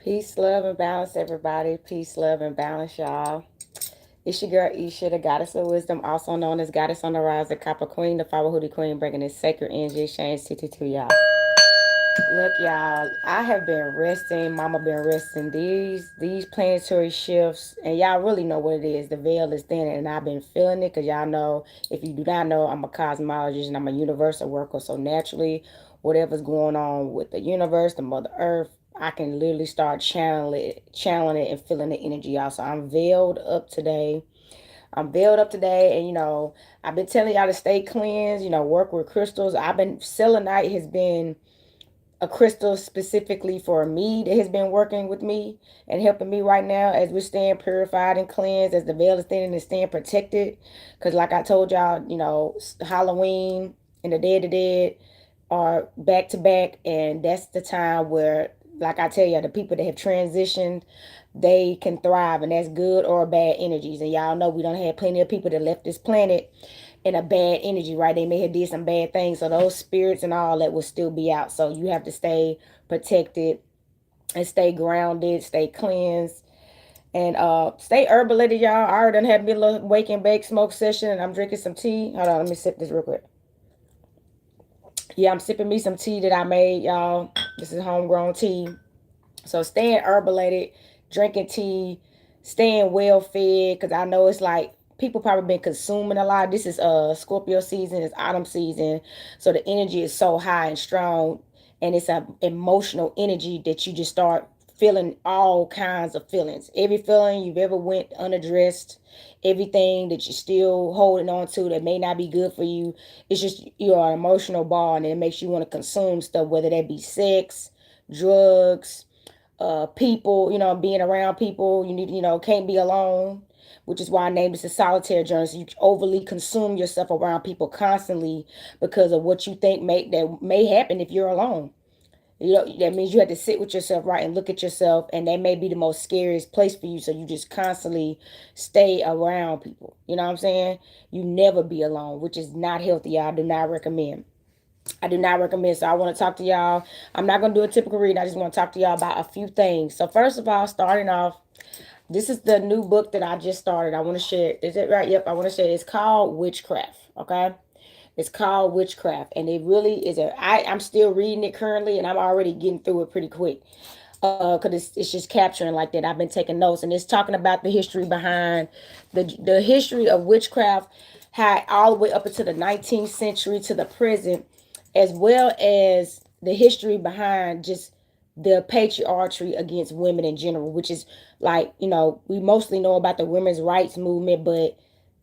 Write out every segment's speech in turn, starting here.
Peace, love, and balance, everybody. Peace, love, and balance, y'all. It's your girl Isha, the goddess of wisdom, also known as Goddess on the Rise, the Copper Queen, the Flower Hoodie Queen, bringing this sacred energy exchange to y'all. Look, y'all, I have been resting. Mama been resting. These planetary shifts, and y'all really know what it is. The veil is thin, and I've been feeling it because y'all know. If you do not know, I'm a cosmologist and I'm a universal worker. So naturally, whatever's going on with the universe, the Mother Earth, I can literally start channeling it, and feeling the energy, y'all. So I'm veiled up today. I'm veiled up today, and I've been telling y'all to stay cleansed. Work with crystals. I've been selenite has been a crystal specifically for me that has been working with me and helping me right now as we're staying purified and cleansed, as the veil is thin and staying protected. Because, like I told y'all, Halloween and the Day of the Dead are back to back, and that's the time where, like I tell you, the people that have transitioned, they can thrive, and that's good or bad energies. And y'all know we don't have plenty of people that left this planet in a bad energy, right? They may have did some bad things, so those spirits and all that will still be out. So you have to stay protected and stay grounded, stay cleansed, and stay herbalated, y'all. I already done had me a little wake and bake smoke session, and I'm drinking some tea. Hold on, let me sip this real quick. Yeah, I'm sipping me some tea that I made, y'all. This is homegrown tea. So staying herbalated, drinking tea, staying well fed, because I know it's like people probably been consuming a lot. This is Scorpio season, it's autumn season, so the energy is so high and strong, and it's a emotional energy that you just start feeling all kinds of feelings. Every feeling you've ever went unaddressed, everything that you're still holding on to that may not be good for you. It's just you're an emotional ball, and it makes you want to consume stuff, whether that be sex, drugs, people, being around people. You need, can't be alone, which is why I named this a solitary journey. So you overly consume yourself around people constantly because of what you think may happen if you're alone. That means you have to sit with yourself, right, and look at yourself, and that may be the most scariest place for you. So you just constantly stay around people. You know what I'm saying? You never be alone, which is not healthy. I do not recommend. I do not recommend. So I want to talk to y'all. I'm not going to do a typical read. I just want to talk to y'all about a few things. So first of all, starting off, this is the new book that I just started. I want to share. Is it right? Yep. I want to share. It's called Witchcraft. Okay. It's called Witchcraft, and it really is I'm still reading it currently, and I'm already getting through it pretty quick. Because it's just capturing like that. I've been taking notes, and it's talking about the history behind the history of witchcraft, how all the way up into the 19th century to the present, as well as the history behind just the patriarchy against women in general, which is like, we mostly know about the women's rights movement, but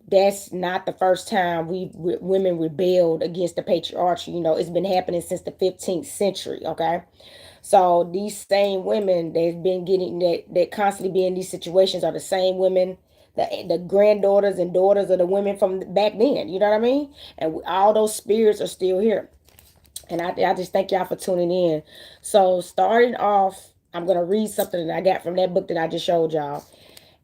that's not the first time women rebelled against the patriarchy. It's been happening since the 15th century. Okay, so these same women they've been getting that constantly be in these situations are the same women, the granddaughters and daughters of the women from back then. You know what I mean? And all those spirits are still here. And I just thank y'all for tuning in. So starting off, I'm gonna read something that I got from that book that I just showed y'all.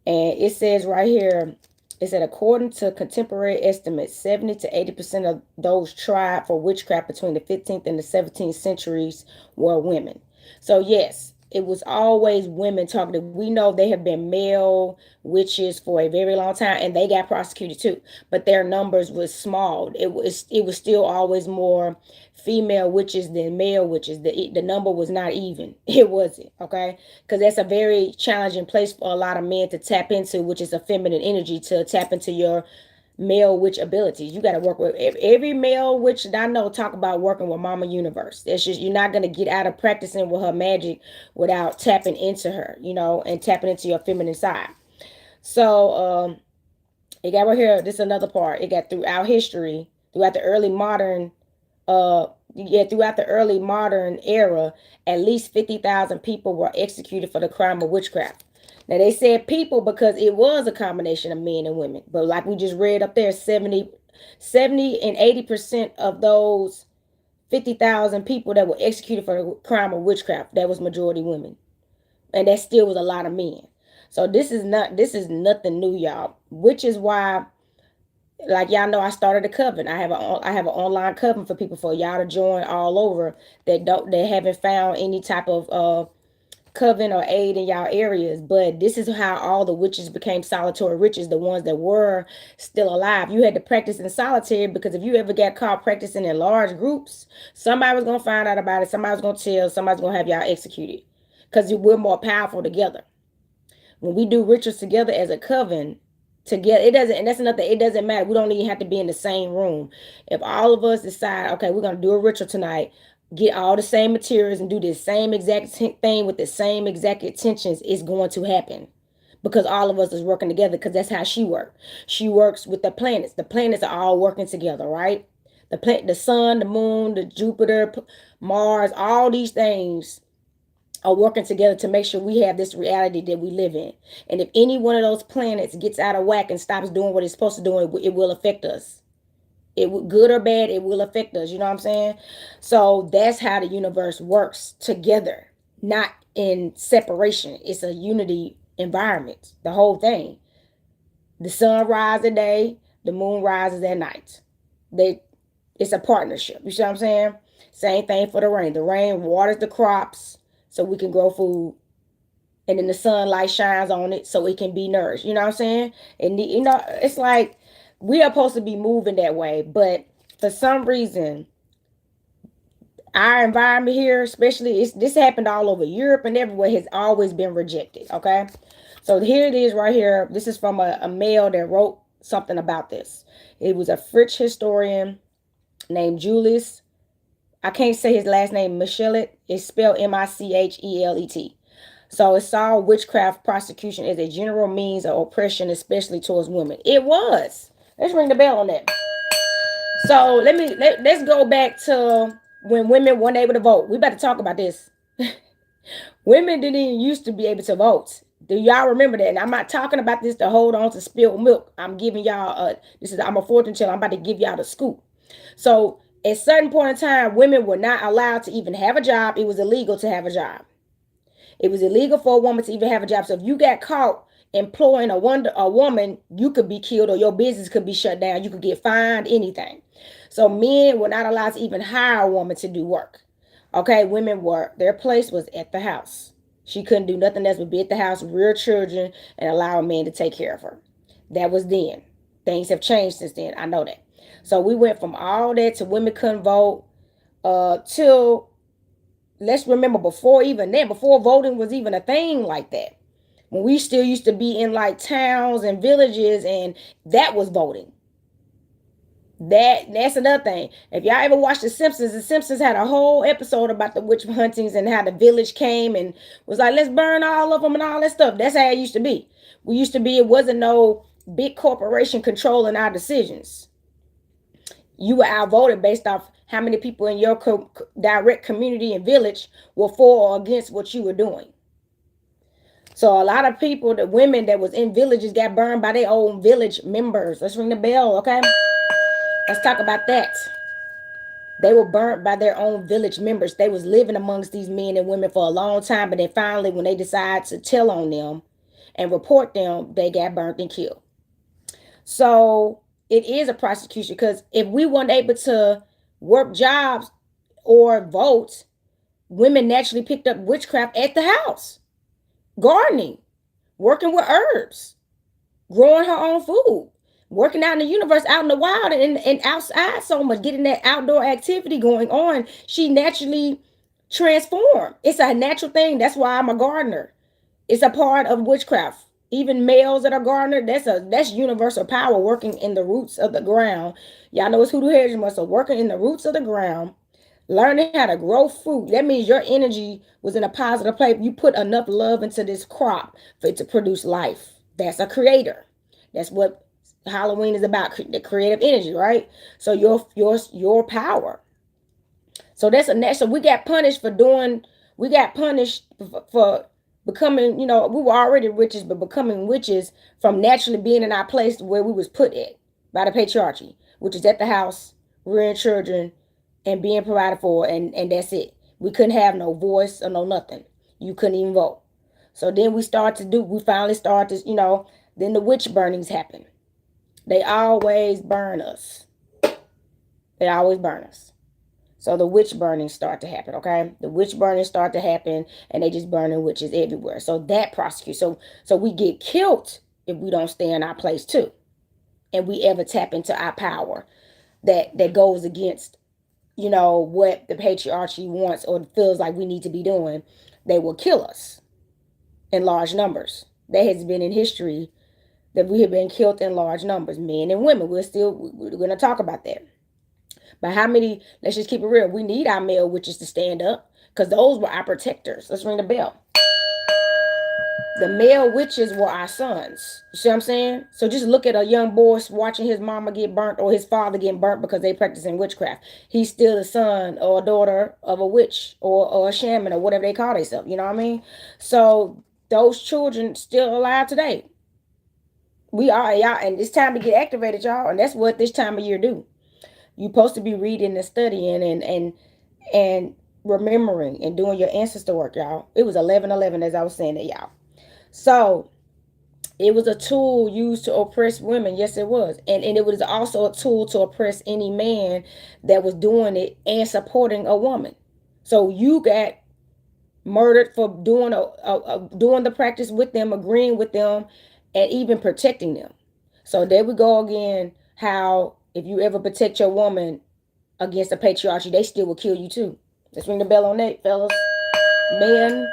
And it says right here, it said, according to contemporary estimates, 70 to 80% of those tried for witchcraft between the 15th and the 17th centuries were women. So, yes, it was always women targeted. We know they have been male witches for a very long time, and they got prosecuted too. But their numbers was small. It was still always more female witches than male witches. The number was not even. It wasn't, okay? Because that's a very challenging place for a lot of men to tap into, which is a feminine energy, to tap into your male witch abilities. You got to work with every male witch that I know. Talk about working with Mama Universe. It's just, you're not going to get out of practicing with her magic without tapping into her, and tapping into your feminine side. So it got right here. This is another part. It got throughout history, throughout the early modern throughout the early modern era, at least 50,000 people were executed for the crime of witchcraft. Now they said people because it was a combination of men and women. But like we just read up there, 70 and 80% of those 50,000 people that were executed for the crime of witchcraft, that was majority women. And that still was a lot of men. So this is nothing new, y'all. Which is why, like y'all know, I started a coven. I have an online coven for people, for y'all to join all over that haven't found any type of coven or aid in y'all areas, but this is how all the witches became solitary witches, the ones that were still alive. You had to practice in solitary, because if you ever got caught practicing in large groups, somebody was going to find out about it, somebody was going to tell, somebody's going to have y'all executed, because we're more powerful together. When we do rituals together as a coven, together, it doesn't, and that's another thing, it doesn't matter. We don't even have to be in the same room. If all of us decide, okay, we're going to do a ritual tonight, get all the same materials and do the same exact thing with the same exact intentions, it's going to happen, because all of us is working together, because that's how she works. She works with the planets. The planets are all working together, right? The sun, the moon, the Jupiter, Mars, all these things are working together to make sure we have this reality that we live in. And if any one of those planets gets out of whack and stops doing what it's supposed to do, it will affect us. Good or bad, it will affect us. You know what I'm saying? So that's how the universe works together, not in separation. It's a unity environment, the whole thing. The sun rises at day, the moon rises at night. It's a partnership. You see what I'm saying? Same thing for the rain. The rain waters the crops so we can grow food. And then the sunlight shines on it so it can be nourished. You know what I'm saying? And it's like we are supposed to be moving that way. But for some reason, our environment here, especially, this happened all over Europe and everywhere, has always been rejected. Okay? So here it is right here. This is from a male that wrote something about this. It was a French historian named Julius. I can't say his last name, Michelet. It's spelled Michelet. So it saw witchcraft prosecution as a general means of oppression, especially towards women. It was. Let's ring the bell on that. So let's go back to when women weren't able to vote. We better talk about this. Women didn't even used to be able to vote. Do y'all remember that? And I'm not talking about this to hold on to spilled milk. I'm giving y'all I'm a fortune teller. I'm about to give y'all the scoop. So at a certain point in time, women were not allowed to even have a job. It was illegal to have a job. It was illegal for a woman to even have a job. So if you got caught employing a woman, you could be killed, or your business could be shut down. You could get fined, anything. So men were not allowed to even hire a woman to do work. Okay, their place was at the house. She couldn't do nothing else but be at the house, rear children, and allow a man to take care of her. That was then. Things have changed since then. I know that. So we went from all that to women couldn't vote till, let's remember, before voting was even a thing like that. When we still used to be in like towns and villages, and that was voting. That's another thing. If y'all ever watched The Simpsons had a whole episode about the witch huntings and how the village came and was like, let's burn all of them and all that stuff. That's how it used to be. It wasn't no big corporation controlling our decisions. You were outvoted based off how many people in your direct community and village were for or against what you were doing. So a lot of people, the women that was in villages, got burned by their own village members. Let's ring the bell, okay? Let's talk about that. They were burnt by their own village members. They was living amongst these men and women for a long time, but then finally, when they decided to tell on them and report them, they got burnt and killed. So it is a prosecution, because if we weren't able to work jobs or vote, women naturally picked up witchcraft at the house. Gardening, working with herbs, growing her own food, working out in the universe, out in the wild and outside so much, getting that outdoor activity going on. She naturally transformed. It's a natural thing. That's why I'm a gardener. It's a part of witchcraft. Even males that are gardener, that's universal power working in the roots of the ground. Y'all know it's hoodoo heritage muscle, working in the roots of the ground, learning how to grow fruit. That means your energy was in a positive place. You put enough love into this crop for it to produce life. That's a creator. That's what Halloween is about, the creative energy, right? So your power. So so we got punished for becoming, we were already witches, but becoming witches from naturally being in our place where we was put at by the patriarchy, which is at the house, rearing children, and being provided for, and that's it. We couldn't have no voice or no nothing. You couldn't even vote. So then we finally started to, then the witch burnings happen. They always burn us. So So the witch burnings start to happen, okay? The witch burnings start to happen, and they just burning witches everywhere. So that prosecutes. So we get killed if we don't stay in our place too, and we ever tap into our power that goes against, what the patriarchy wants or feels like we need to be doing. They will kill us in large numbers. That has been in history, that we have been killed in large numbers, men and women. We're going to talk about that. But how many, let's just keep it real, we need our male witches to stand up, because those were our protectors. Let's ring the bell. The male witches were our sons. You see what I'm saying? So just look at a young boy watching his mama get burnt or his father getting burnt because they practicing witchcraft. He's still the son or a daughter of a witch or a shaman or whatever they call themselves. You know what I mean? So those children still alive today. We are, y'all, and it's time to get activated, y'all. And that's what this time of year do. You're supposed to be reading and studying and remembering and doing your ancestor work, y'all. It was 11:11 as I was saying that, y'all. So it was a tool used to oppress women. Yes, it was. And it was also a tool to oppress any man that was doing it and supporting a woman. So you got murdered for doing the practice with them, agreeing with them, and even protecting them. So there we go again, how if you ever protect your woman against the patriarchy, they still will kill you too. Let's ring the bell on that, fellas. Men,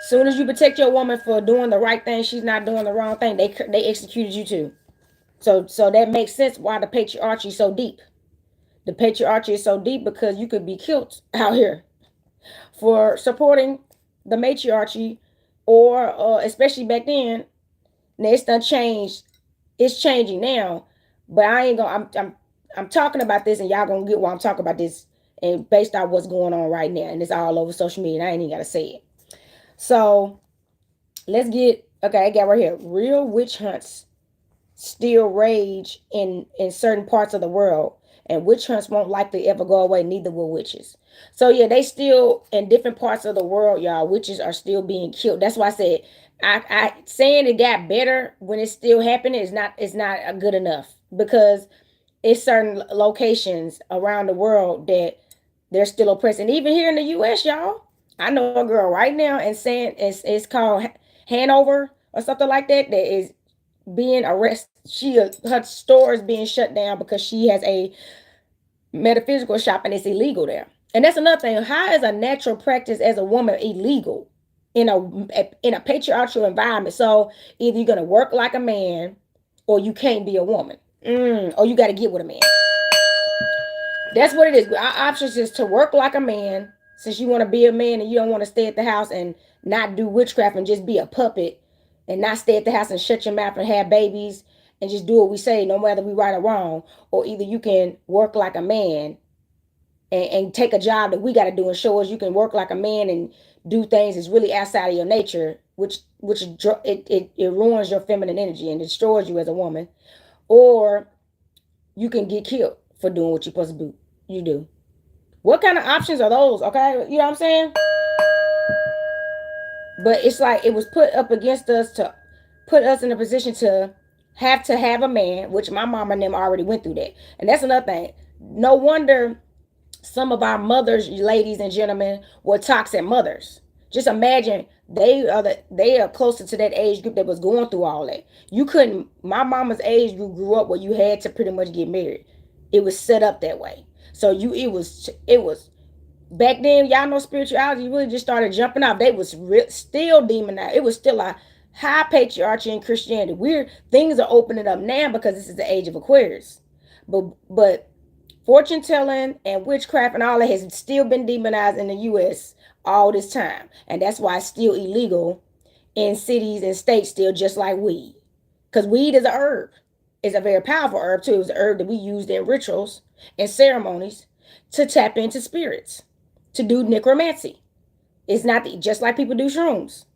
soon as you protect your woman for doing the right thing, she's not doing the wrong thing. They executed you too. So that makes sense why the patriarchy is so deep. The patriarchy is so deep because you could be killed out here for supporting the matriarchy, or especially back then. Now it's done changed. It's changing now, but I ain't gonna. I'm talking about this, and y'all gonna get why I'm talking about this, and based on what's going on right now, and it's all over social media. And I ain't even gotta say it. So let's get okay. I got right here. Real witch hunts still rage in certain parts of the world, and witch hunts won't likely ever go away. Neither will witches. So yeah, they still in different parts of the world, y'all. Witches are still being killed. That's why I said I saying it got better when it's still happening is not good enough, because it's certain locations around the world that they're still oppressing. Even here in the U.S., y'all. I know a girl right now and saying it's called Hanover or something like that, that is being arrested. Her store is being shut down because she has a metaphysical shop and it's illegal there. And that's another thing. How is a natural practice as a woman illegal in a patriarchal environment? So either you're gonna work like a man, or you can't be a woman, or you got to get with a man. That's what it is. Our options is to work like a man, since you want to be a man and you don't want to stay at the house and not do witchcraft and just be a puppet, and not stay at the house and shut your mouth and have babies and just do what we say, no matter we right or wrong. Or either you can work like a man and take a job that we got to do and show us you can work like a man and do things that's really outside of your nature, which it ruins your feminine energy and destroys you as a woman. Or you can get killed for doing what you're supposed to do. You do. What kind of options are those? Okay, you know what I'm saying? But it's like it was put up against us to put us in a position to have a man, which my mama and them already went through that. And that's another thing. No wonder some of our mothers, ladies and gentlemen, were toxic mothers. Just imagine they are closer to that age group that was going through all that. You couldn't. My mama's age group grew up where you had to pretty much get married. It was set up that way. So it was back then. Y'all know spirituality really just started jumping off. They was still demonized. It was still a high patriarchy in Christianity. Weird things are opening up now because this is the age of Aquarius. But fortune telling and witchcraft and all that has still been demonized in the U.S. all this time. And that's why it's still illegal in cities and states still, just like weed. Because weed is a herb. It's a very powerful herb too. It was an herb that we used in rituals and ceremonies to tap into spirits, to do necromancy. It's not just like people do shrooms.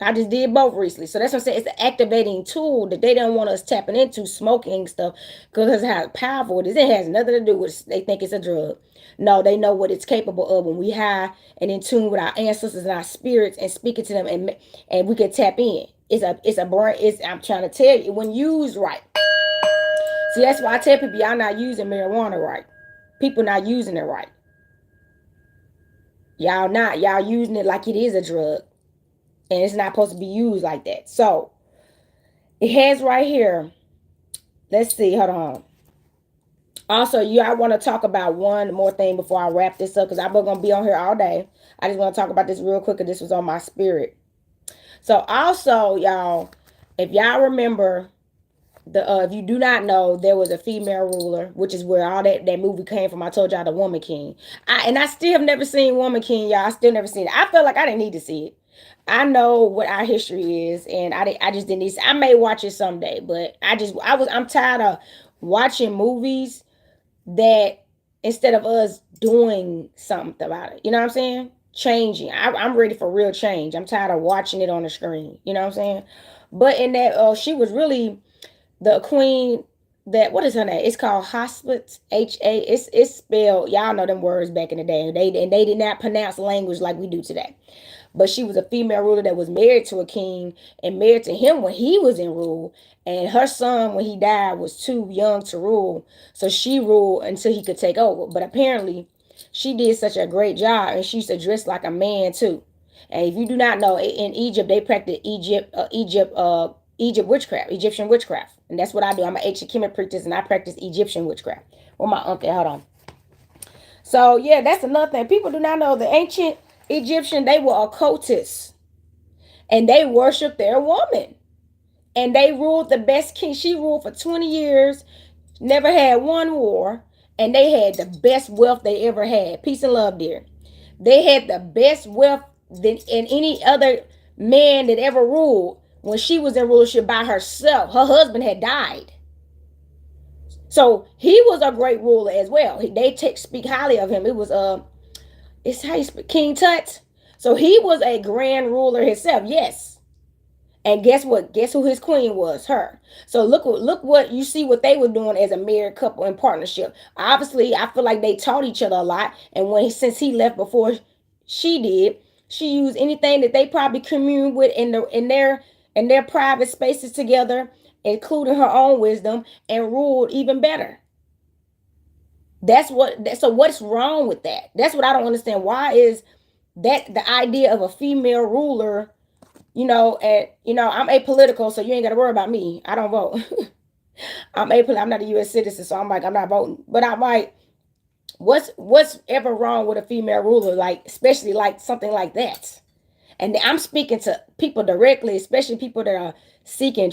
I just did both recently. So that's what I'm saying. It's an activating tool that they don't want us tapping into, smoking stuff, because of how powerful it is. It has nothing to do with they think it's a drug. No, they know what it's capable of when we high and in tune with our ancestors and our spirits and speaking to them, and we can tap in. I'm trying to tell you, when used right. See, that's why I tell people y'all not using marijuana right. People not using it right. Y'all not. Y'all using it like it is a drug. And it's not supposed to be used like that. So it has right here. Let's see. Hold on. Also, I want to talk about one more thing before I wrap this up because I'm going to be on here all day. I just want to talk about this real quick because this was on my spirit. So also, y'all, if y'all remember, if you do not know, there was a female ruler, which is where all that movie came from. I told y'all, The Woman King. I still have never seen Woman King, y'all. I still never seen it. I felt like I didn't need to see it. I know what our history is, and I just didn't need to. I may watch it someday, but I'm tired of watching movies that instead of us doing something about it, you know what I'm saying? Changing. I'm ready for real change. I'm tired of watching it on the screen. You know what I'm saying? But in that, she was really the queen. That what is her name? It's called Hospits. It's spelled. Y'all know them words back in the day. They did not pronounce language like we do today. But she was a female ruler that was married to a king and married to him when he was in rule. And her son, when he died, was too young to rule. So she ruled until he could take over. But apparently, she did such a great job, and she used to dress like a man too. And if you do not know, in Egypt they practice Egypt witchcraft, Egyptian witchcraft, and that's what I do. I'm an ancient Kemet priestess, and I practice Egyptian witchcraft. Where my uncle? Hold on. So yeah, that's another thing. People do not know the ancient Egyptian. They were occultists, and they worshiped their woman, and they ruled the best king. She ruled for 20 years, never had one war, and they had the best wealth they ever had. Peace and love, dear. They had the best wealth than in any other man that ever ruled. When she was in rulership by herself, her husband had died. So he was a great ruler as well. They speak highly of him. It was it's how you speak, King Tut. So he was a grand ruler himself. Yes. And guess what? Guess who his queen was? Her. So look what you see what they were doing as a married couple in partnership. Obviously, I feel like they taught each other a lot. And since he left before she did, she used anything that they probably communed with in their private spaces together, including her own wisdom, and ruled even better. So what's wrong with that? That's what I don't understand. Why is that the idea of a female ruler? And I'm apolitical, so you ain't got to worry about me. I don't vote. I'm apolitical. I'm not a U.S. citizen, so I'm not voting. But I'm like, what's ever wrong with a female ruler? Like, especially like something like that. And I'm speaking to people directly, especially people that are seeking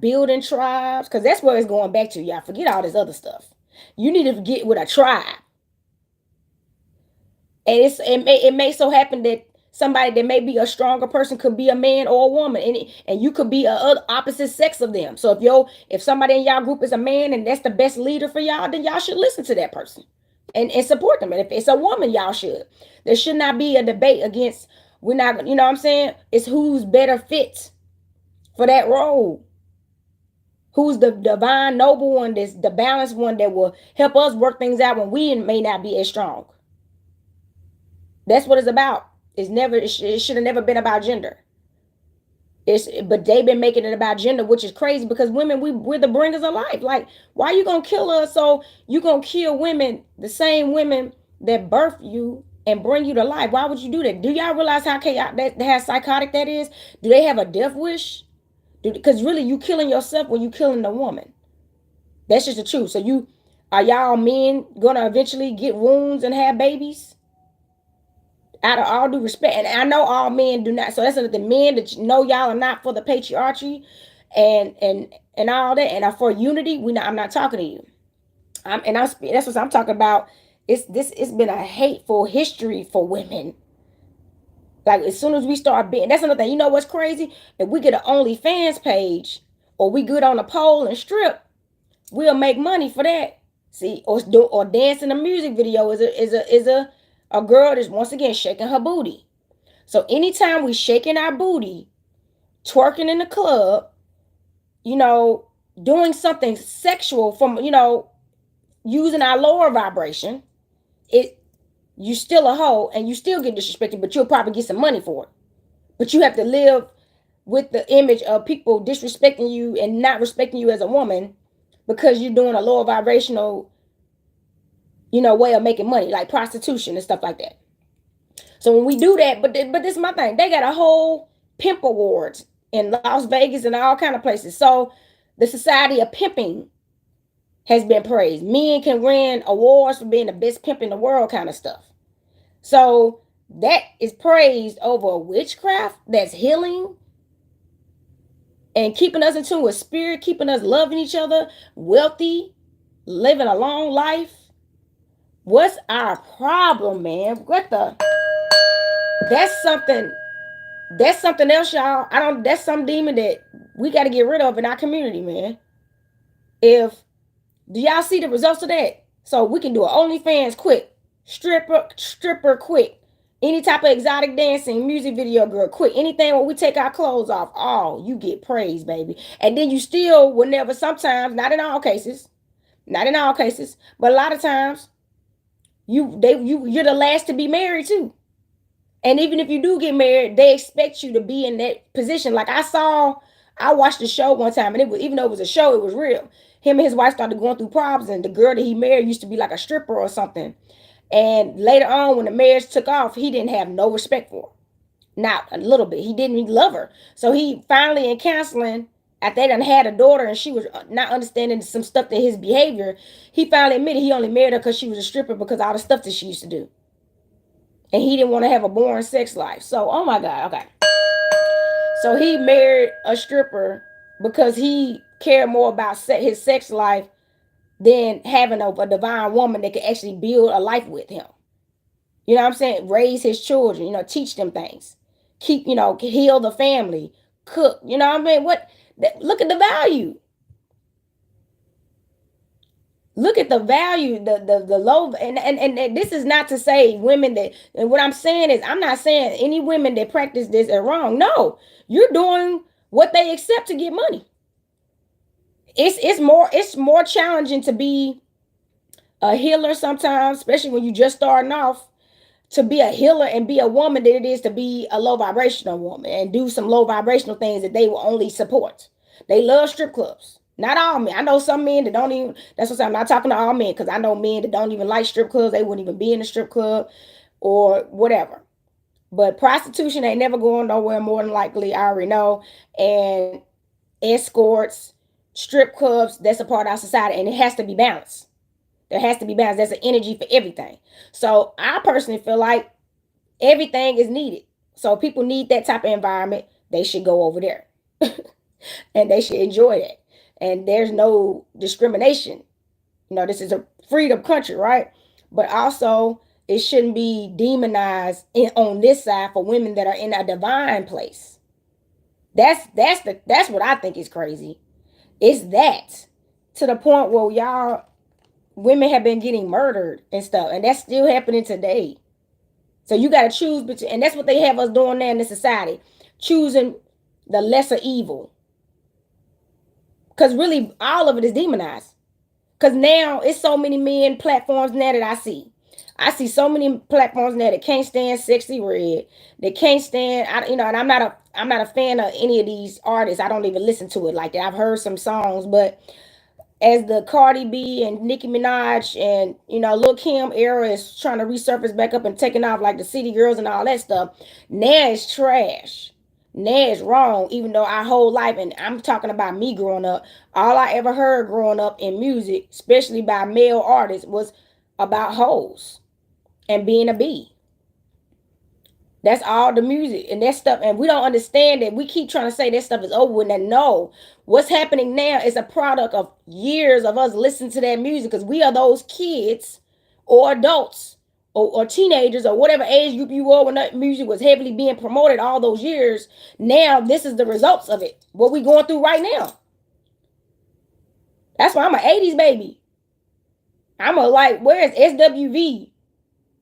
building tribes, because that's where it's going back to. Y'all forget all this other stuff. You need to get with a tribe. And it may so happen that somebody that may be a stronger person could be a man or a woman, and you could be a opposite sex of them. So if somebody in y'all group is a man and that's the best leader for y'all, then y'all should listen to that person and support them. And if it's a woman, y'all should. There should not be a debate against. We're not, what I'm saying? It's who's better fit for that role. Who's the divine noble one, that's the balanced one that will help us work things out when we may not be as strong. That's what it's about. It should have never been about gender. But they've been making it about gender, which is crazy because women, we're the bringers of life. Like, why are you gonna kill us? So you gonna kill women, the same women that birth you and bring you to life. Why would you do that? Do y'all realize how chaotic how psychotic that is? Do they have a death wish? Because really, you killing yourself when you killing the woman. That's just the truth. So are y'all men gonna eventually get wounds and have babies? Out of all due respect, and I know all men do not. So that's the men that know y'all are not for the patriarchy, and all that, and are for unity. I'm not talking to you. That's what I'm talking about. It's been a hateful history for women. Like as soon as we start being, that's another thing. You know what's crazy? If we get an OnlyFans page, or we good on a pole and strip, we'll make money for that. See, or dance in a music video is a girl that's once again shaking her booty. So anytime we shaking our booty, twerking in the club, doing something sexual from, using our lower vibration, you still a hoe and you still get disrespected, but you'll probably get some money for it. But you have to live with the image of people disrespecting you and not respecting you as a woman because you're doing a lower vibrational, way of making money, like prostitution and stuff like that. So when we do that, but this is my thing. They got a whole pimp awards in Las Vegas and all kind of places. So the society of pimping has been praised. Men can win awards for being the best pimp in the world, kind of stuff. So that is praised over witchcraft that's healing and keeping us in tune with spirit, keeping us loving each other, wealthy, living a long life. What's our problem, man? What the? That's something. That's something else, y'all. I don't. That's some demon that we got to get rid of in our community, man. If Do y'all see the results of that? So we can do an OnlyFans quick, stripper quick, any type of exotic dancing music video girl quick, anything where we take our clothes off. Oh, you get praise, baby. And then you still will never. Sometimes, not in all cases, but a lot of times you're the last to be married too. And even if you do get married, they expect you to be in that position. Like I watched the show one time, and it was, even though it was a show, it was real. Him and his wife started going through problems, and the girl that he married used to be like a stripper or something. And later on, when the marriage took off, he didn't have no respect for her, not a little bit. He didn't even love her. So he finally, in counseling, after they done had a daughter, and she was not understanding some stuff in his behavior, he finally admitted he only married her because she was a stripper, because of all the stuff that she used to do, and he didn't want to have a boring sex life. So, oh my God, okay. So he married a stripper because he cared more about his sex life than having a divine woman that could actually build a life with him. You know what I'm saying? Raise his children, teach them things. Keep, heal the family, cook. You know what I mean? Look at the value. Look at the value, the low, and this is not to say women that, and what I'm saying is, I'm not saying any women that practice this are wrong. No, you're doing what they accept to get money. It's more challenging to be a healer sometimes, especially when you just starting off, to be a healer and be a woman than it is to be a low vibrational woman and do some low vibrational things that they will only support. They love strip clubs. Not all men. I know some men that don't even. That's what I'm not talking to all men, because I know men that don't even like strip clubs. They wouldn't even be in a strip club or whatever. But prostitution ain't never going nowhere, more than likely. I already know. And escorts, strip clubs, that's a part of our society, and it has to be balanced. There has to be balance. There's an energy for everything. So I personally feel like everything is needed. So people need that type of environment. They should go over there. And they should enjoy that. And there's no discrimination. This is a freedom country, right? But also, it shouldn't be demonized on this side for women that are in a divine place. That's what I think is crazy. It's that, to the point where y'all, women have been getting murdered and stuff, and that's still happening today. So you got to choose between, and that's what they have us doing now in this society, choosing the lesser evil. Because really, all of it is demonized. Because now it's so many men platforms now that I see. I see so many platforms now that can't stand Sexy Red. They can't stand, and I'm not a fan of any of these artists. I don't even listen to it like that. I've heard some songs, but as the Cardi B and Nicki Minaj and Lil Kim era is trying to resurface back up and taking off, like the City Girls and all that stuff, now it's trash. Now it's wrong. Even though our whole life, and I'm talking about me growing up, all I ever heard growing up in music, especially by male artists, was about hoes and being a bee. That's all the music and that stuff. And we don't understand that. We keep trying to say that stuff is over with. And no, what's happening now is a product of years of us listening to that music, because we are those kids or adults or teenagers or whatever age group you were when that music was heavily being promoted all those years. Now, this is the results of it. What we going through right now. That's why I'm an 80s baby. I'm where's SWV?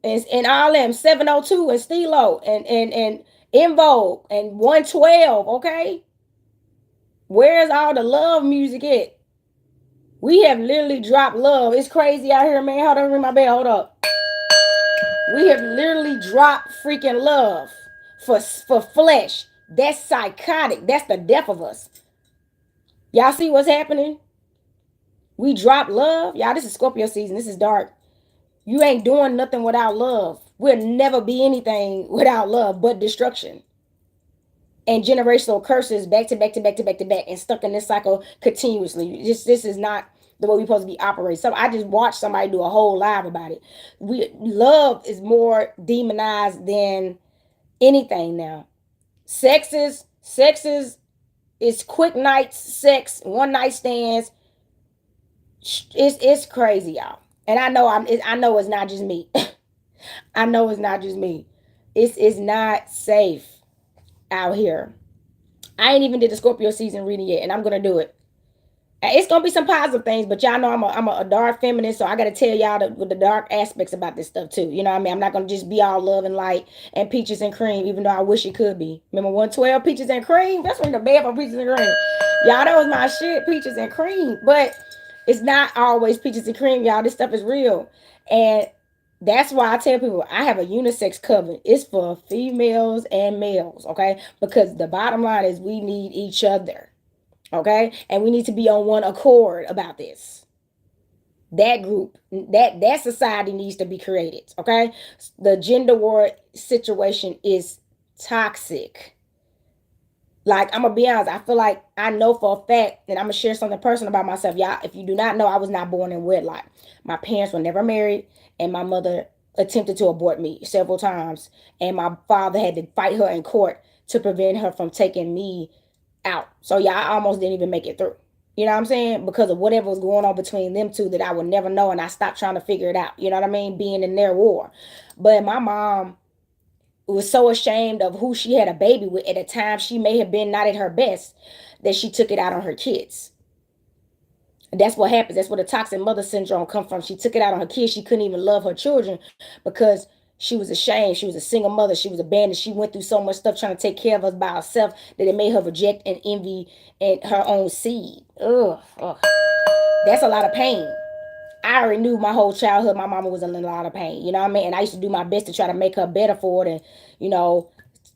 And all them 702 and Stilo and Invo and 112, okay? Where's all the love music at? We have literally dropped love. It's crazy out here, man. Hold on, ring my bell. Hold up. We have literally dropped freaking love for flesh. That's psychotic. That's the death of us. Y'all see what's happening? We dropped love. Y'all, this is Scorpio season. This is dark. You ain't doing nothing without love. We'll never be anything without love but destruction and generational curses back to back to back to back to back and stuck in this cycle continuously. This is not the way we're supposed to be operating. So I just watched somebody do a whole live about it. Love is more demonized than anything now. Sex is quick nights, sex, one night stands. It's crazy, y'all. And I know it's not just me. I know it's not just me. It's not safe out here. I ain't even did the Scorpio season reading yet, and I'm gonna do it. It's gonna be some positive things, but y'all know I'm a dark feminist, so I gotta tell y'all the dark aspects about this stuff too. You know what I mean? I'm not gonna just be all love and light and peaches and cream, even though I wish it could be. Remember 112 peaches and cream? That's when the bed for peaches and cream. Y'all, that was my shit, peaches and cream. But it's not always peaches and cream, y'all. This stuff is real, and that's why I tell people I have a unisex coven. It's for females and males, okay? Because the bottom line is we need each other. Okay, and we need to be on one accord about this. That group, that society needs to be created. Okay, the gender war situation is toxic. Like, I'm gonna be honest, I feel like I know for a fact, and I'm gonna share something personal about myself. Y'all, if you do not know, I was not born in wedlock. My parents were never married, and my mother attempted to abort me several times, and my father had to fight her in court to prevent her from taking me out. So yeah, I almost didn't even make it through. You know what I'm saying? Because of whatever was going on between them two that I would never know, and I stopped trying to figure it out. You know what I mean? Being in their war. But my mom was so ashamed of who she had a baby with at a time she may have been not at her best that she took it out on her kids. That's what happens. That's where the toxic mother syndrome come from. She took it out on her kids. She couldn't even love her children because she was ashamed. She was a single mother. She was abandoned. She went through so much stuff trying to take care of us by herself that it made her reject and envy and her own seed. Ugh, ugh. That's a lot of pain. I already knew my whole childhood my mama was in a lot of pain. You know what I mean? And I used to do my best to try to make her better for it and, you know,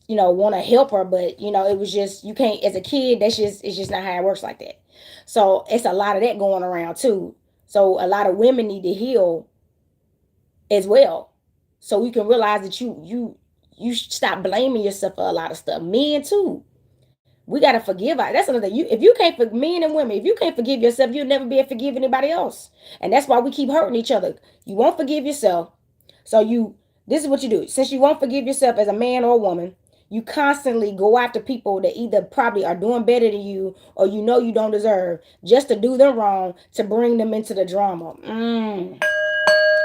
want to help her, but it was just, you can't, as a kid, it's just not how it works like that. So it's a lot of that going around too. So a lot of women need to heal as well. So you can realize that you stop blaming yourself for a lot of stuff. Men too. We gotta forgive. That's another thing. If you can't forgive men and women, if you can't forgive yourself, you'll never be able to forgive anybody else. And that's why we keep hurting each other. You won't forgive yourself. So this is what you do. Since you won't forgive yourself as a man or a woman, you constantly go after people that either probably are doing better than you or you don't deserve, just to do them wrong, to bring them into the drama.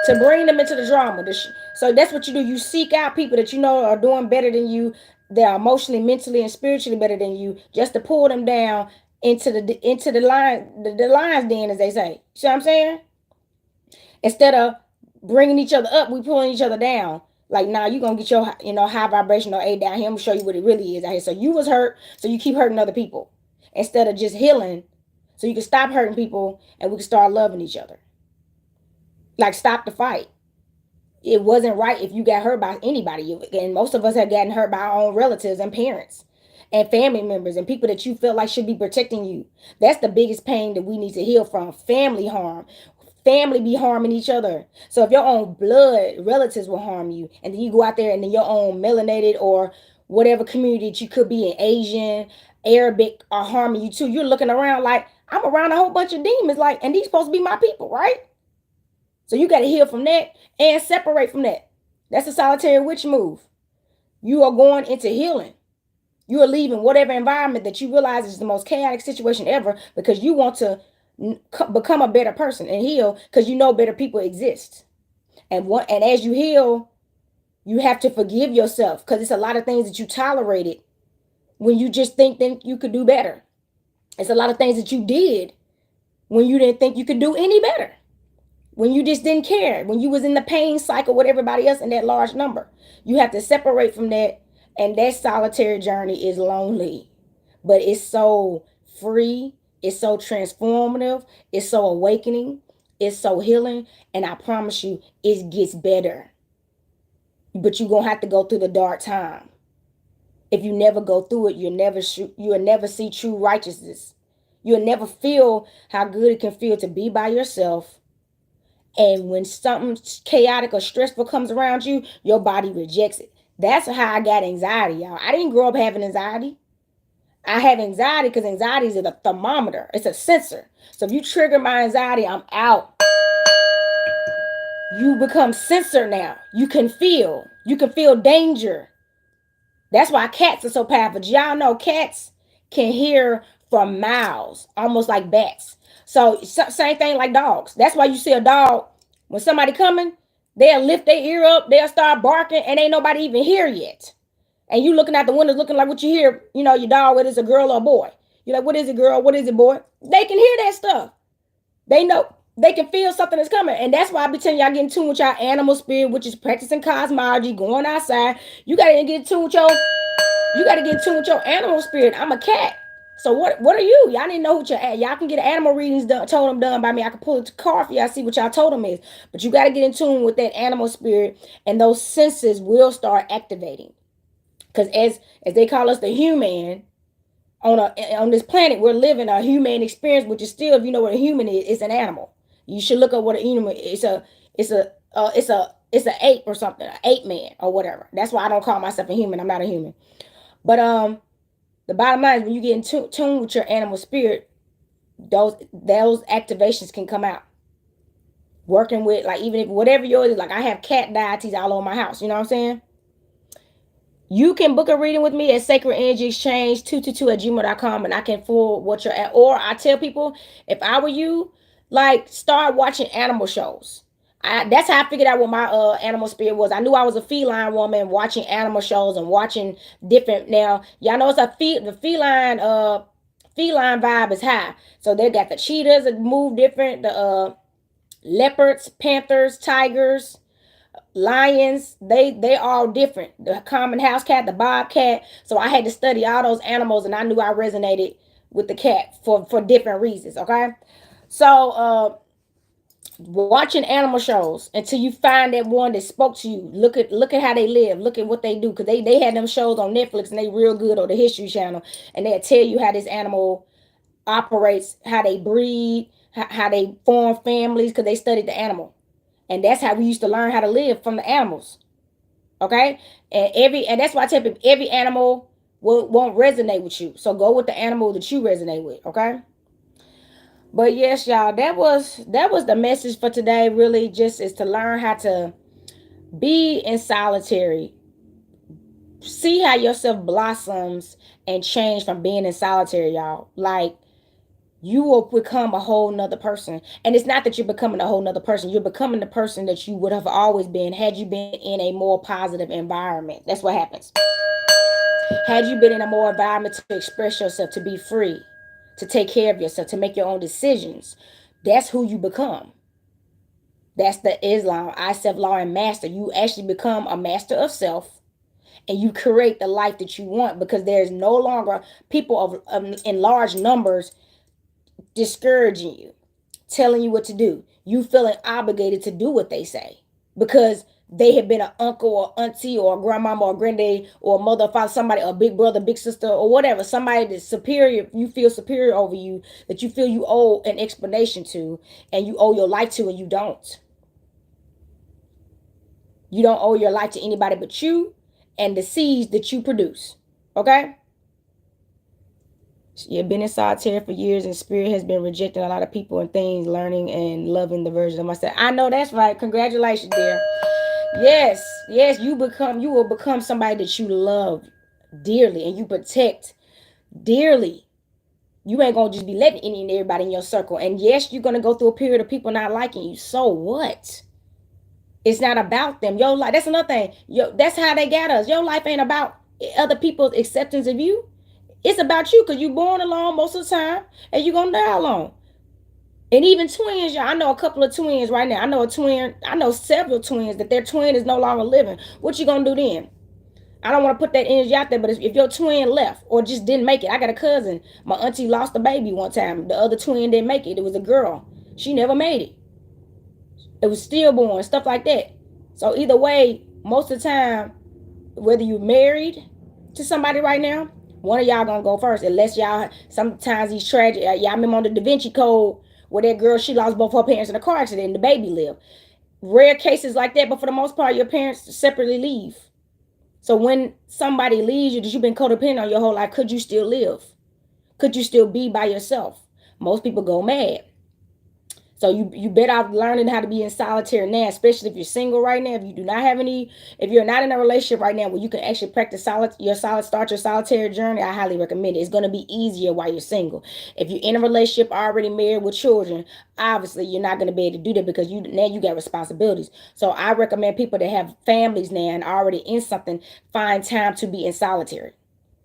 To bring them into the drama. So that's what you do. You seek out people that you know are doing better than you, that are emotionally, mentally, and spiritually better than you, just to pull them down into the lion's den, as they say. See what I'm saying? Instead of bringing each other up, we pulling each other down. Like, now you gonna get your high vibrational A down here. I'm gonna show you what it really is out here. So you was hurt, so you keep hurting other people instead of just healing, so you can stop hurting people and we can start loving each other. Like, stop the fight. It wasn't right if you got hurt by anybody. And most of us have gotten hurt by our own relatives and parents and family members and people that you feel like should be protecting you. That's the biggest pain that we need to heal from. Family harm. Family be harming each other. So if your own blood relatives will harm you, and then you go out there and then your own melanated or whatever community that you could be in, Asian, Arabic, are harming you too, you're looking around like, I'm around a whole bunch of demons, like, and these supposed to be my people, right? So you got to heal from that and separate from that. That's a solitary witch move. You are going into healing. You are leaving whatever environment that you realize is the most chaotic situation ever, because you want to become a better person and heal, because you know better people exist. And as you heal, you have to forgive yourself, because it's a lot of things that you tolerated when you just think you could do better. It's a lot of things that you did when you didn't think you could do any better. When you just didn't care, when you was in the pain cycle with everybody else in that large number. You have to separate from that, and that solitary journey is lonely, but it's so free, it's so transformative, it's so awakening, it's so healing, and I promise you, it gets better. But you're going to have to go through the dark time. If you never go through it, you'll never see true righteousness. You'll never feel how good it can feel to be by yourself And when something chaotic or stressful comes around you, your body rejects it. That's how I got anxiety, y'all. I didn't grow up having anxiety. I have anxiety because anxiety is a thermometer. It's a sensor. So if you trigger my anxiety, I'm out. You become censored now. You can feel. You can feel danger. That's why cats are so powerful. Y'all know cats can hear for miles, almost like bats. So same thing like dogs. That's why you see a dog, when somebody coming, they'll lift their ear up, they'll start barking, and ain't nobody even here yet. And you looking out the windows looking like what you hear, your dog, whether it's a girl or a boy. You're like, what is it, girl? What is it, boy? They can hear that stuff. They know, they can feel something that's coming. And that's why I be telling y'all, get in tune with your animal spirit, which is practicing cosmology, going outside. You gotta get in tune with your animal spirit. I'm a cat. So what are you? Y'all didn't know what you're at. Y'all can get animal readings done, totem done by me. I can pull a card for y'all, see what y'all totem is. But you got to get in tune with that animal spirit, and those senses will start activating. Because as they call us the human, on this planet, we're living a human experience, which is still, if you know what a human is, it's an animal. You should look up what a human is. It's a ape or something, an ape man or whatever. That's why I don't call myself a human. I'm not a human. But the bottom line is, when you get in tune with your animal spirit, those activations can come out. Working with, like, even if whatever yours is, like I have cat deities all over my house. You know what I'm saying? You can book a reading with me at Sacred Energy Exchange 222@gmail.com, and I can forward what you're at. Or I tell people, if I were you, like, start watching animal shows. That's how I figured out what my animal spirit was. I knew I was a feline woman, watching animal shows and watching different. Now y'all know the feline vibe is high. So they got the cheetahs that move different, the leopards, panthers, tigers, lions. They all different. The common house cat, the bobcat. So I had to study all those animals, and I knew I resonated with the cat for different reasons. Okay, so watching animal shows until you find that one that spoke to you. Look at how they live. Look at what they do, because they had them shows on Netflix, and they real good, on the History Channel, and they'll tell you how this animal operates, how they breed, how they form families, because they studied the animal. And that's how we used to learn how to live, from the animals. Okay? And that's why I tell people, every animal won't resonate with you. So go with the animal that you resonate with. Okay? But yes, y'all, that was the message for today. Really, just is to learn how to be in solitary. See how yourself blossoms and change from being in solitary, y'all. Like, you will become a whole nother person. And it's not that you're becoming a whole nother person. You're becoming the person that you would have always been, had you been in a more positive environment. That's what happens. Had you been in a more environment to express yourself, to be free, to take care of yourself, to make your own decisions, that's who you become. That's the Islam, I, self, law, and master. You actually become a master of self, and you create the life that you want, because there's no longer people in large numbers discouraging you, telling you what to do. You feeling obligated to do what they say, because they have been an uncle or auntie or a grandmama or granddaddy or a mother or father, somebody, a big brother, big sister, or whatever, somebody that's superior, you feel superior over you, that you feel you owe an explanation to, and you owe your life to, and you don't. You don't owe your life to anybody but you and the seeds that you produce. Okay? You've been in solitary for years, and spirit has been rejecting a lot of people and things, learning and loving the version of myself. I know that's right. Congratulations, dear. Yes, you will become somebody that you love dearly and you protect dearly. You ain't gonna just be letting any and everybody in your circle. And yes, you're gonna go through a period of people not liking you. So what? It's not about them. Your life, that's another thing. That's how they got us. Your life ain't about other people's acceptance of you. It's about you, because you're born alone most of the time, and you're gonna die alone. And even twins, y'all. I know a couple of twins right now. I know several twins that their twin is no longer living. What you gonna do then? I don't want to put that energy out there, but if your twin left or just didn't make it. I got a cousin. My auntie lost a baby one time. The other twin didn't make it. It was a girl. She never made it. It was stillborn, stuff like that. So either way, most of the time, whether you're married to somebody right now, one of y'all gonna go first, unless y'all, sometimes these tragic, y'all remember on the Da Vinci Code, where that girl, she lost both her parents in a car accident and the baby lived. Rare cases like that, but for the most part, your parents separately leave. So when somebody leaves you that you've been codependent on your whole life, could you still live? Could you still be by yourself? Most people go mad. So you better off learning how to be in solitary now, especially if you're single right now. If you do not have any, if you're not in a relationship right now where you can actually practice start your solitary journey, I highly recommend it. It's going to be easier while you're single. If you're in a relationship already married with children, obviously you're not going to be able to do that because now you got responsibilities. So I recommend people that have families now and already in something, find time to be in solitary.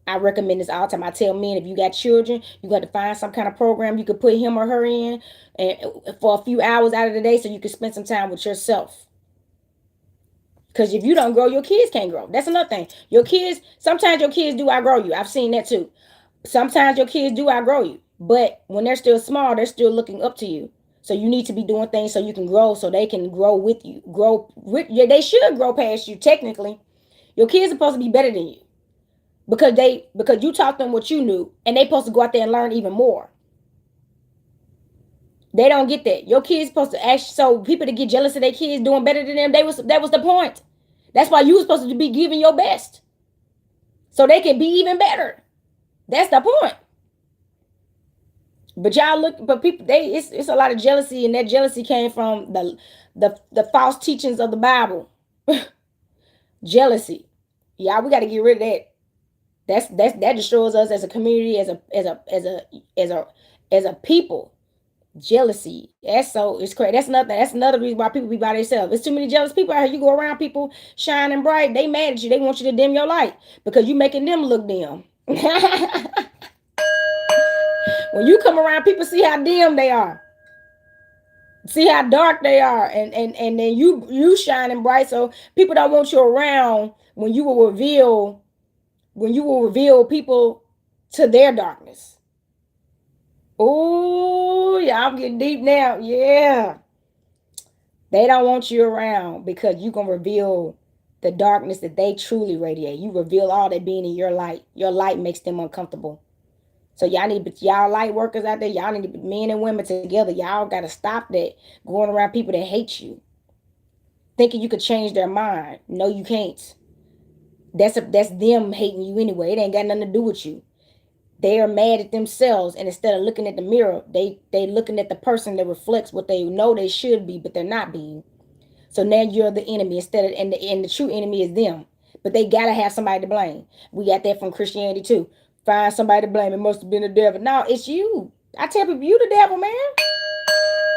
I recommend this all the time. I tell men, if you got children, you got to find some kind of program you could put him or her in, and for a few hours out of the day, so you can spend some time with yourself. Because if you don't grow, your kids can't grow. That's another thing. Your kids, sometimes your kids do outgrow you. I've seen that too. Sometimes your kids do outgrow you, but when they're still small, they're still looking up to you. So you need to be doing things so you can grow, so they can grow with you. They should grow past you technically. Your kids are supposed to be better than you. Because you taught them what you knew, and they supposed to go out there and learn even more. They don't get that. Your kids supposed to act, so people to get jealous of their kids doing better than them. That was the point. That's why you were supposed to be giving your best, so they can be even better. That's the point. But y'all look, but people, it's a lot of jealousy, and that jealousy came from the false teachings of the Bible. Jealousy, y'all, we got to get rid of that. That destroys us as a community, as a people. Jealousy. It's crazy. That's another reason why people be by themselves. There's too many jealous people out here. You go around people shining bright, they mad at you. They want you to dim your light because you making them look dim. When you come around, people see how dim they are. See how dark they are, and then you shining bright, so people don't want you around when you will reveal people to their darkness. Oh, yeah, I'm getting deep now. Yeah. They don't want you around because you're going to reveal the darkness that they truly radiate. You reveal all that being in your light. Your light makes them uncomfortable. So y'all light workers out there, y'all need to be men and women together. Y'all got to stop that going around people that hate you, thinking you could change their mind. No, you can't. That's them hating you anyway. It ain't got nothing to do with you. They are mad at themselves, and instead of looking at the mirror, they looking at the person that reflects what they know they should be, but they're not being. So now you're the enemy and the true enemy is them. But they gotta have somebody to blame. We got that from Christianity too. Find somebody to blame. It must have been the devil. No, it's you. I tell people, you the devil, man.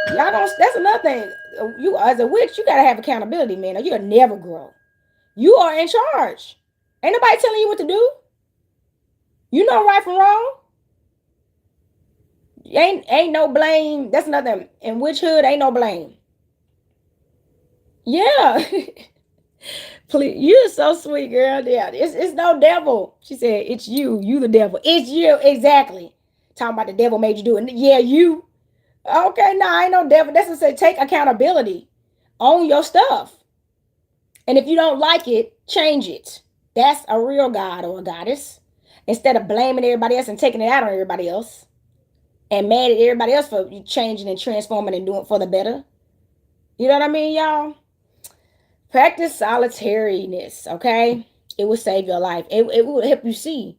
Y'all don't. That's another thing. You as a witch, you gotta have accountability, man, or you'll never grow. You are in charge. Ain't nobody telling you what to do. You know right from wrong. Ain't no blame. That's nothing. In witchhood, ain't no blame. Yeah. Please, you're so sweet, girl. Yeah, it's no devil. She said, it's you. You the devil. It's you. Exactly. Talking about the devil made you do it. Yeah, you. Okay, no, ain't no devil. That's what I say. Take accountability. Own your stuff. And if you don't like it, change it. That's a real god or a goddess. Instead of blaming everybody else and taking it out on everybody else. And mad at everybody else for changing and transforming and doing for the better. You know what I mean, y'all? Practice solitariness, okay? It will save your life. It will help you see.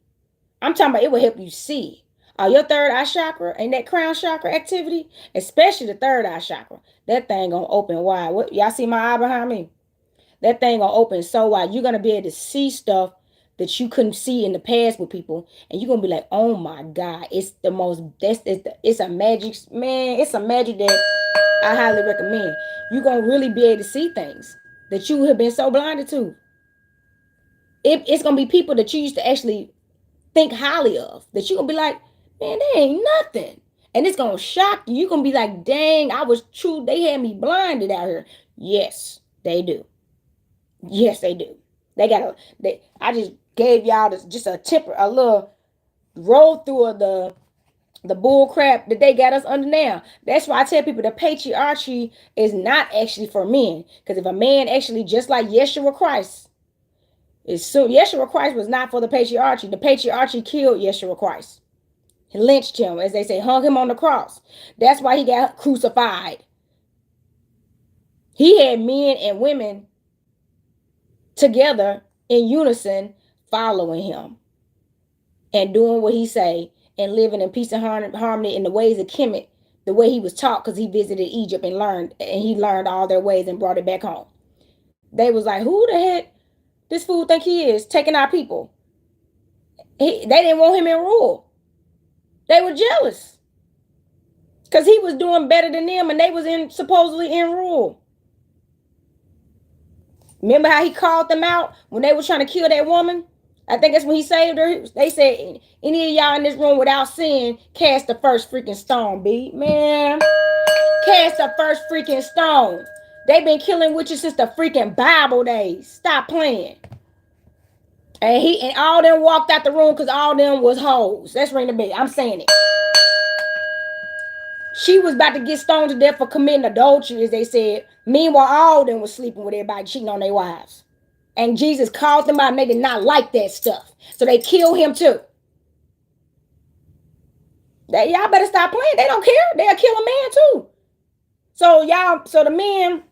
I'm talking about it will help you see. Your third eye chakra and that crown chakra activity, especially the third eye chakra, that thing gonna open wide. What y'all see my eye behind me? That thing gonna open so wide. You're gonna be able to see stuff that you couldn't see in the past with people, and you're gonna be like, oh my God, it's the most it's a magic, man, it's a magic that I highly recommend. You're gonna really be able to see things that you have been so blinded to. It's gonna be people that you used to actually think highly of, that you're gonna be like, man, they ain't nothing. And it's gonna shock you. You're gonna be like, dang, I was true. They had me blinded out here. Yes, they do. Yes, they do. I just gave y'all just a little roll through of the bull crap that they got us under now. That's why I tell people the patriarchy is not actually for men. Because if a man actually, just like Yeshua Christ, Yeshua Christ was not for the patriarchy. The patriarchy killed Yeshua Christ. He lynched him, as they say, hung him on the cross. That's why he got crucified. He had men and women together in unison following him and doing what he say and living in peace and harmony in the ways of Kemet, the way he was taught, because he visited Egypt and he learned all their ways and brought it back home. They was like, who the heck this fool think he is, taking our people? They didn't want him in rule. They were jealous because he was doing better than them and they was supposedly in rule. Remember how he called them out when they were trying to kill that woman? I think that's when he saved her. They said, any of y'all in this room without sin, cast the first freaking stone, B. Man, cast the first freaking stone. They've been killing witches since the freaking Bible days. Stop playing. And all them walked out the room because all them was hoes. Let's ring the bell. I'm saying it. She was about to get stoned to death for committing adultery, as they said. Meanwhile, all of them was sleeping with everybody, cheating on their wives. And Jesus called them out and they did not like that stuff. So they killed him too. Y'all better stop playing. They don't care. They'll kill a man too. So the men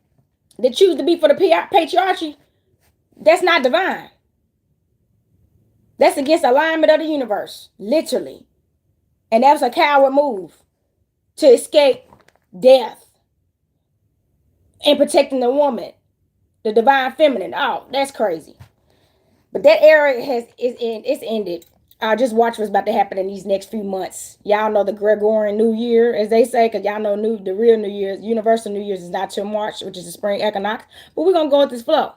that choose to be for the patriarchy, that's not divine. That's against the alignment of the universe, literally. And that was a coward move to escape death and protecting the woman, the divine feminine. Oh, that's crazy. But that era it's ended. Just watch what's about to happen in these next few months. Y'all know the Gregorian New Year, as they say, because y'all know the real New Year's, universal New Year's is not till March, which is the spring equinox. But we're going to go with this flow.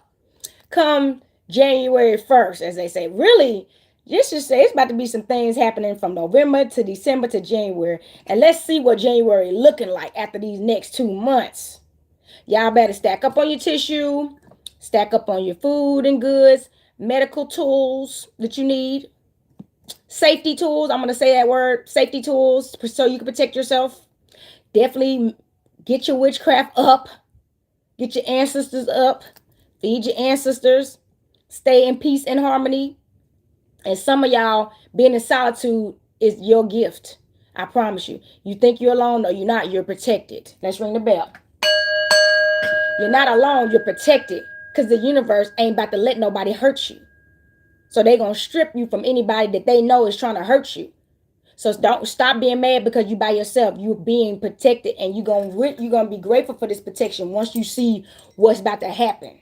Come January 1st, as they say. Really, just to say, it's about to be some things happening from November to December to January. And let's see what January looking like after these next 2 months. Y'all better stack up on your tissue, stack up on your food and goods, medical tools that you need, safety tools. I'm going to say that word, safety tools, so you can protect yourself. Definitely get your witchcraft up, get your ancestors up, feed your ancestors, stay in peace and harmony. And some of y'all being in solitude is your gift. I promise you. You think you're alone? No, you're not. You're protected. Let's ring the bell. You're not alone. You're protected because the universe ain't about to let nobody hurt you. So they're going to strip you from anybody that they know is trying to hurt you. So don't stop being mad because you by yourself. You're being protected and you're going to be grateful for this protection once you see what's about to happen.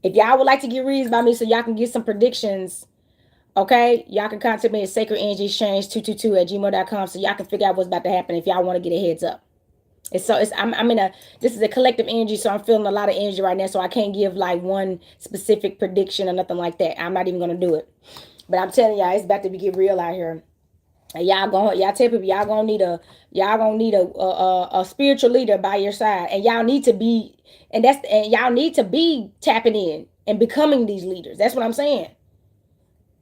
If y'all would like to get reads by me so y'all can get some predictions, okay, y'all can contact me at sacredenergyexchange222@gmail.com so y'all can figure out what's about to happen if y'all want to get a heads up. This is a collective energy, so I'm feeling a lot of energy right now, so I can't give like one specific prediction or nothing like that. I'm not even going to do it. But I'm telling y'all, it's about to get real out here. And y'all tell people y'all gonna need a spiritual leader by your side, and y'all need to be tapping in and becoming these leaders. That's what I'm saying.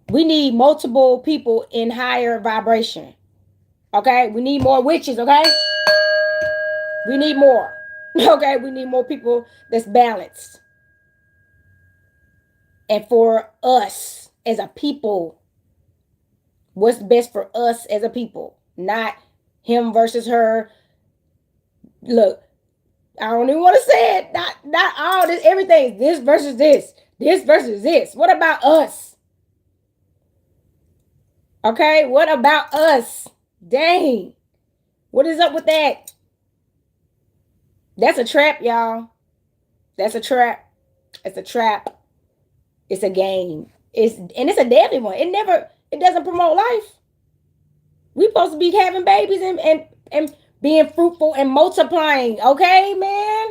We need multiple people in higher vibration. Okay, we need more witches. Okay, we need more. Okay, we need more people that's balanced, and for us as a people. What's best for us as a people, not him versus her. Look, I don't even want to say it. Not all this, everything. This versus this. This versus this. What about us? Okay, what about us? Dang. What is up with that? That's a trap, y'all. That's a trap. It's a trap. It's a game. It's a deadly one. It doesn't promote life. We're supposed to be having babies and being fruitful and multiplying. Okay, man?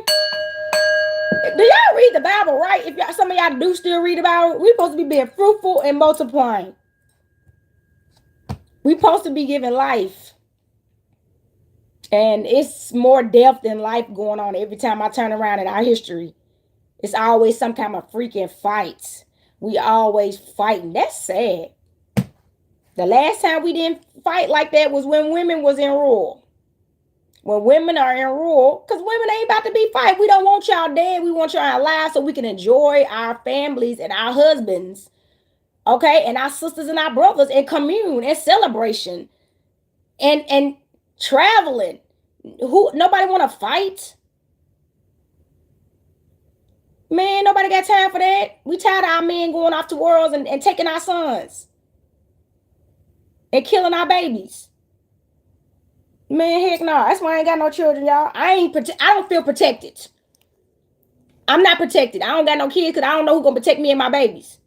Do y'all read the Bible, right? If some of y'all do still read the Bible, we're supposed to be being fruitful and multiplying. We're supposed to be giving life. And it's more death than life going on every time I turn around in our history. It's always some kind of freaking fights. We always fighting. That's sad. The last time we didn't fight like that was when women was in rule. When women are in rule, because women ain't about to be fighting. We don't want y'all dead. We want y'all alive so we can enjoy our families and our husbands. Okay, and our sisters and our brothers in commune and celebration and traveling. Who nobody want to fight? Man, nobody got time for that. We tired of our men going off to worlds and taking our sons and killing our babies. Man, heck no. That's why I ain't got no children, y'all. I don't feel protected. I'm not protected. I don't got no kids because I don't know who's gonna protect me and my babies.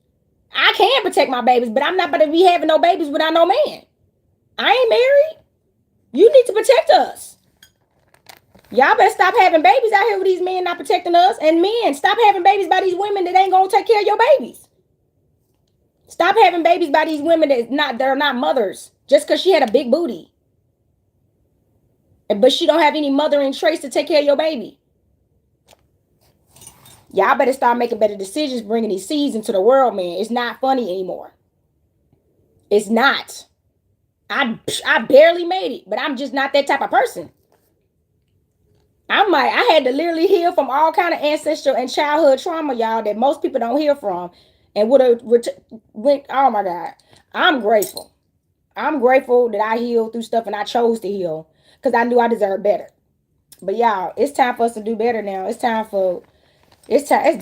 I can protect my babies, but I'm not gonna be having no babies without no man. I ain't married. You need to protect us. Y'all better stop having babies out here with these men not protecting us. And men, stop having babies by these women that ain't gonna take care of your babies. Stop having babies by these women that are not mothers just because she had a big booty. But she don't have any mothering traits to take care of your baby. Y'all better start making better decisions bringing these seeds into the world, man. It's not funny anymore. It's not. I barely made it, but I'm just not that type of person. I had to literally heal from all kind of ancestral and childhood trauma, y'all, that most people don't heal from. And would have went, oh my God. I'm grateful. I'm grateful that I healed through stuff and I chose to heal because I knew I deserved better. But y'all, it's time for us to do better now. It's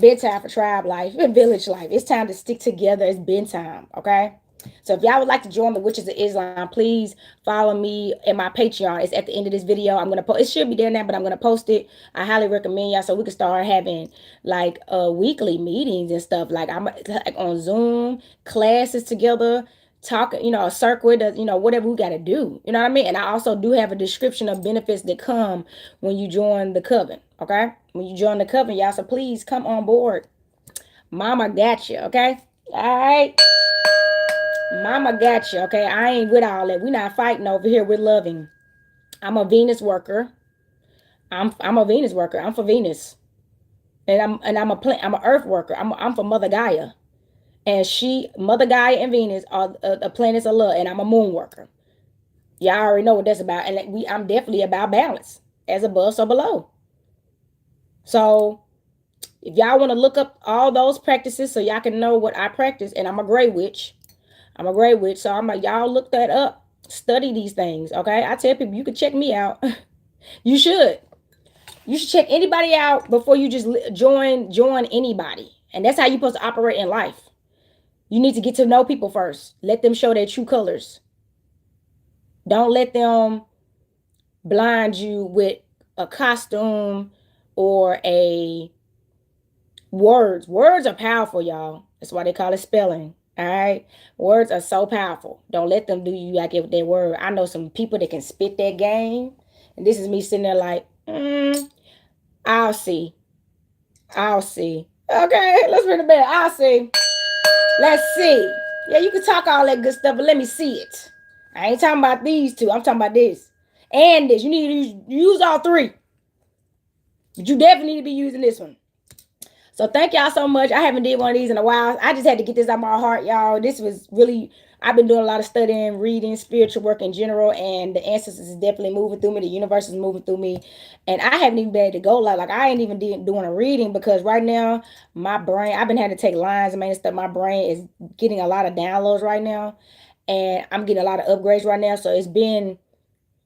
bedtime for tribe life and village life. It's time to stick together. It's bedtime, okay? So if y'all would like to join the Witches of Islam, please follow me in my Patreon. It's at the end of this video. I'm gonna post. It should be there now, but I'm gonna post it. I highly recommend y'all so we can start having like weekly meetings and stuff. Like I'm like on Zoom classes together, talking, a circle, whatever we got to do. You know what I mean? And I also do have a description of benefits that come when you join the coven. Okay, when you join the coven, y'all. So please come on board. Mama got you. Okay, all right. Mama got you, okay? I ain't with all that. We're not fighting over here. We're loving. I'm a Venus worker. I'm a Venus worker. I'm for Venus, and I'm a Earth worker. I'm for Mother Gaia, and Mother Gaia and Venus are the planets of love, and I'm a Moon worker. Y'all already know what that's about, and I'm definitely about balance, as above, so below. So if y'all want to look up all those practices, so y'all can know what I practice, and I'm a gray witch. So y'all look that up, study these things, okay? I tell people you can check me out. You should check anybody out before you just join anybody. And that's how you're supposed to operate in life. You need to get to know people first. Let them show their true colors. Don't let them blind you with a costume or a words. Words are powerful, y'all. That's why they call it spelling. All right. Words are so powerful. Don't let them do you like it with their word. I know some people that can spit that game. And this is me sitting there like, I'll see. Okay, let's ring the bell. I'll see. Let's see. Yeah, you can talk all that good stuff, but let me see it. I ain't talking about these two. I'm talking about this. And this. You need to use all three. But you definitely need to be using this one. So thank y'all so much. I haven't did one of these in a while. I just had to get this out of my heart, y'all. This was really, I've been doing a lot of studying, reading, spiritual work in general, and the ancestors is definitely moving through me. The universe is moving through me. And I haven't even been able to go like I ain't even doing a reading because right now, my brain, I've been having to take lines and stuff. My brain is getting a lot of downloads right now. And I'm getting a lot of upgrades right now. So it's been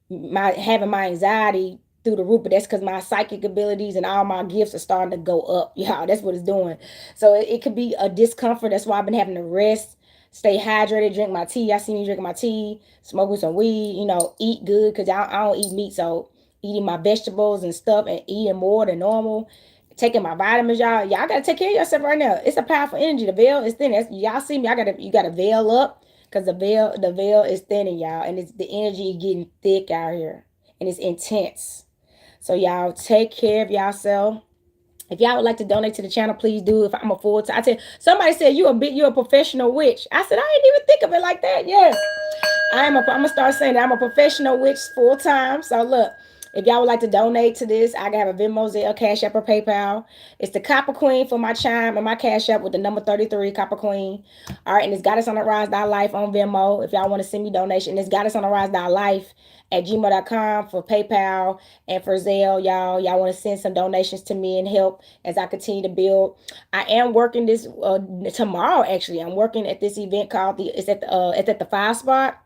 having my anxiety through the roof, but that's because my psychic abilities and all my gifts are starting to go up. Yeah, that's what it's doing. So it could be a discomfort. That's why I've been having to rest, stay hydrated, drink my tea. I see me drinking my tea, smoking some weed, eat good because I don't eat meat. So eating my vegetables and stuff and eating more than normal, taking my vitamins, y'all. Y'all got to take care of yourself right now. It's a powerful energy. The veil is thin. Y'all see me. You got to veil up because the veil is thinning, y'all. And the energy is getting thick out here. And it's intense. So y'all take care of yourself. If y'all would like to donate to the channel, please do. If I'm a full-time, I tell you, somebody said you're a professional witch. I said I didn't even think of it like that. Yes, I'm gonna start saying that I'm a professional witch full-time. So look, if y'all would like to donate to this, I have a Venmo, Zelle, Cash App, or PayPal. It's the Copper Queen for my Chime and my Cash App with the number 33, Copper Queen. All right, and it's goddessontherise.life on Venmo if y'all want to send me donation. It's goddessontherise.life at gmail.com for PayPal and for Zelle. Y'all want to send some donations to me and help as I continue to build. I am working this tomorrow. Actually, I'm working at this event called it's at the Five Spot,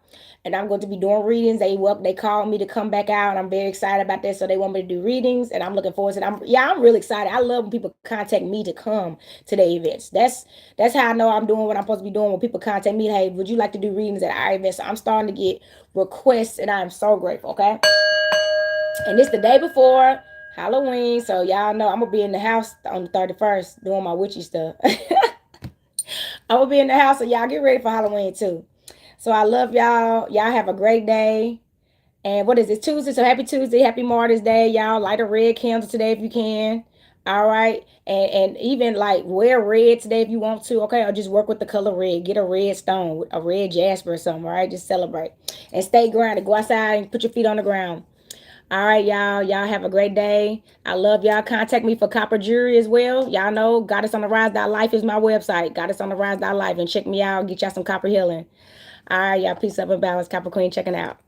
and I'm going to be doing readings. They called me to come back out, and I'm very excited about that. So they want me to do readings, and I'm looking forward to it. I'm really excited. I love when people contact me to come to the events. That's how I know I'm doing what I'm supposed to be doing. When people contact me, hey, would you like to do readings at our event? So I'm starting to get requests, and I'm so grateful. Okay, and it's the day before Halloween, so y'all know I'm gonna be in the house on the 31st doing my witchy stuff. I'm gonna be in the house, so y'all get ready for Halloween too. So I love y'all. Y'all have a great day. And what is it? Tuesday. So happy Tuesday. Happy Martyrs Day. Y'all light a red candle today if you can. All right. And even like wear red today if you want to. Okay. Or just work with the color red. Get a red stone, a red jasper or something. All right. Just celebrate. And stay grounded. Go outside and put your feet on the ground. All right, y'all. Y'all have a great day. I love y'all. Contact me for copper jewelry as well. Y'all know goddessontherise.life is my website. Goddessontherise.life. And check me out. Get y'all some copper healing. All right, y'all. Peace, up, and balance. Copper Queen checking out.